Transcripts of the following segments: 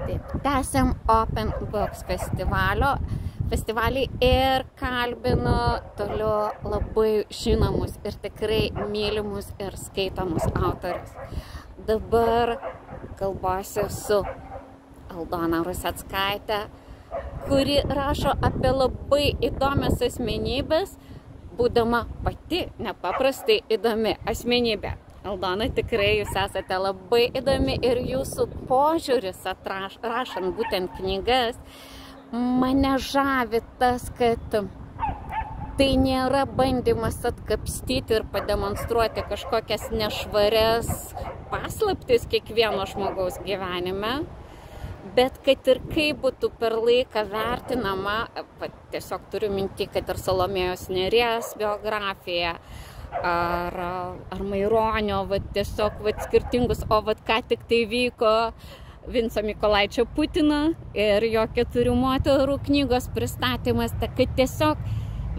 Taip, tęsiam Open Books festivalį ir kalbinu toliau labai žinomus ir tikrai mylimus ir skaitomus autorius. Dabar kalbuosi su Aldona Ruseckaite, kuri rašo apie labai įdomias asmenybės, būdama pati nepaprastai įdomi asmenybė. Aldona, tikrai jūs esate labai įdomi ir jūsų požiūris rašant būtent knygas mane žavi tas, kad tai nėra bandymas atkapstyti ir pademonstruoti kažkokias nešvarias paslaptis kiekvieno žmogaus gyvenime, bet kad ir kaip būtų per laiką vertinama, tiesiog turiu minti, kad ir Salomėjos Nėries biografija, ar Maironio, tiesiog skirtingus, ką tik tai vyko Vinco Mykolaičio Putino ir jo 4 moterų knygos pristatymas, kad tiesiog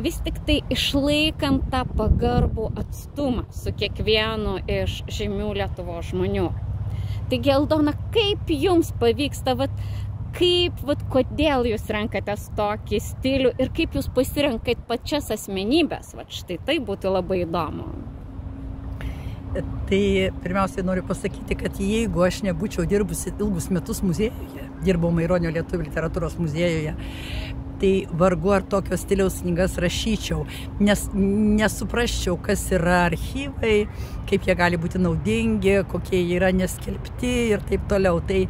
vis tik tai išlaikant tą pagarbų atstumą su kiekvienu iš žymių Lietuvos žmonių. Taigi, Aldona, kaip jums pavyksta, kodėl jūs renkatės tokį stilių ir kaip jūs pasirenkat pačias asmenybės? Štai tai būtų labai įdomu. Tai pirmiausiai noriu pasakyti, kad jeigu aš nebūčiau dirbusi ilgus metus muziejuje, dirbau Maironio lietuvių literatūros muziejuje, tai vargu ar tokio stiliaus knygas rašyčiau, nes nesuprasčiau, kas yra archyvai, kaip jie gali būti naudingi, kokie jie yra neskelbti ir taip toliau. Tai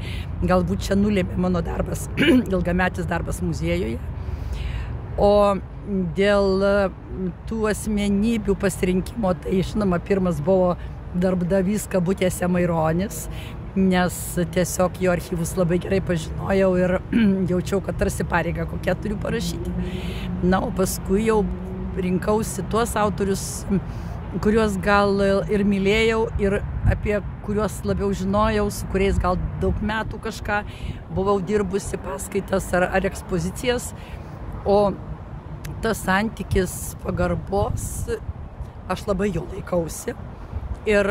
galbūt čia nulėmė mano darbas, ilgametis darbas muziejuje. O dėl tų asmenybių pasirinkimo, tai žinoma, pirmas buvo darbdavys kabutėse Maironis, nes tiesiog jo archyvus labai gerai pažinojau ir jaučiau, kad tarsi pareiga kokią turiu parašyti. Na, o paskui jau rinkausi tuos autorius, kuriuos gal ir mylėjau ir apie kuriuos labiau žinojau, su kuriais gal daug metų kažką buvau dirbusi, paskaitas ar ekspozicijas. O tas santykis pagarbos, aš labai jo laikausi. Ir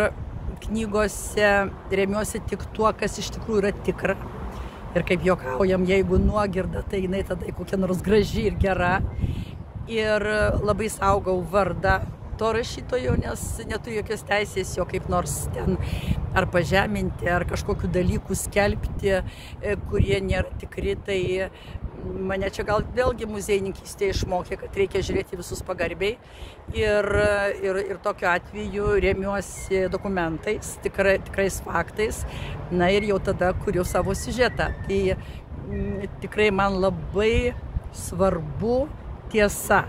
knygose remiuosi tik tuo, kas iš tikrųjų yra tikra. Ir kaip juokaujam, jeigu nuogirda, tai jinai tada kokia nors graži ir gera. Ir labai saugau vardą to rašytojo, nes neturiu jokios teisės jo kaip nors ten ar pažeminti, ar kažkokių dalykų skelbti, kurie nėra tikri. Tai mane čia gal vėlgi muziejininkystė išmokė, kad reikia žiūrėti visus pagarbiai. Ir tokiu atveju remiuosi dokumentais, tikrais faktais. Na ir jau tada kuriu savo siužetą. Tai tikrai man labai svarbu tiesa.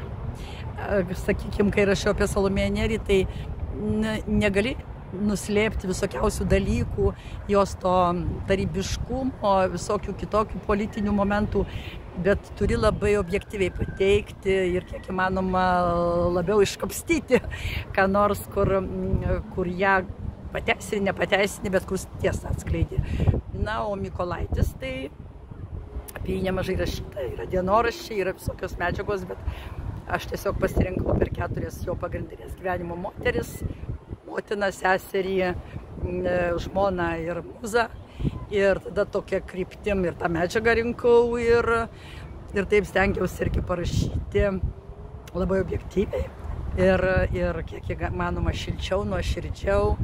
Sakykime, kai rašiau apie Salomėją Nėrį, tai negali nuslėpti visokiausių dalykų, jos to tarybiškumo, visokių kitokių politinių momentų, bet turi labai objektyviai pateikti ir kiek įmanoma labiau iškapstyti, ką nors, kur ją pateisini, nepateisini, bet kur tiesą atskleidė. Na, o Mykolaitis, tai apie jį nemažai rašyta, yra dienoraščiai, yra visokios medžiagos, bet aš tiesiog pasirinkau per 4 jo pagrindinės gyvenimo moteris, motiną, seserį, žmoną ir muzą. Ir tada tokia kryptim ir tą medžiagą rinkau ir taip stengiausi irgi parašyti labai objektyviai ir kiek įmanoma šilčiau, nuoširdžiau,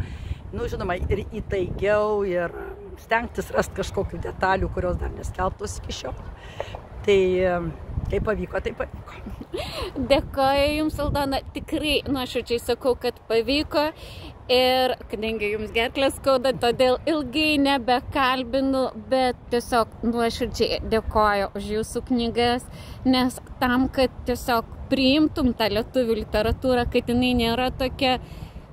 žinoma, ir įtaigiau ir stengtis rasti kažkokių detalių, kurios dar neskelbtos iki šiol. Tai kaip pavyko, tai pavyko. Dėkoju Jums, Aldona, tikrai nuoširdžiai sakau, kad pavyko ir kadangi Jums gerklę skauda, todėl ilgai nebekalbinu, bet tiesiog nuoširdžiai dėkoju už Jūsų knygas, nes tam, kad tiesiog priimtum tą lietuvių literatūrą, kad jinai nėra tokia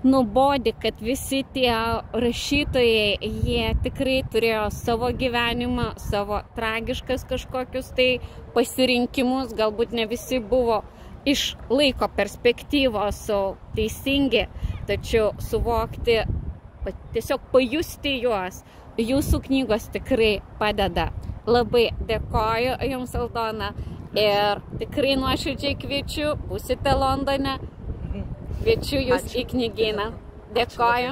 nubodi, kad visi tie rašytojai, jie tikrai turėjo savo gyvenimą, savo tragiškas kažkokius tai pasirinkimus, galbūt ne visi buvo iš laiko perspektyvos teisingi, tačiau suvokti, tiesiog pajusti juos, Jūsų knygos tikrai padeda. Labai dėkoju Jums, Aldona, ir tikrai nuoširdžiai kviečiu, būsite Londone. Kviečiu Jūs į knygyną. Dėkoju.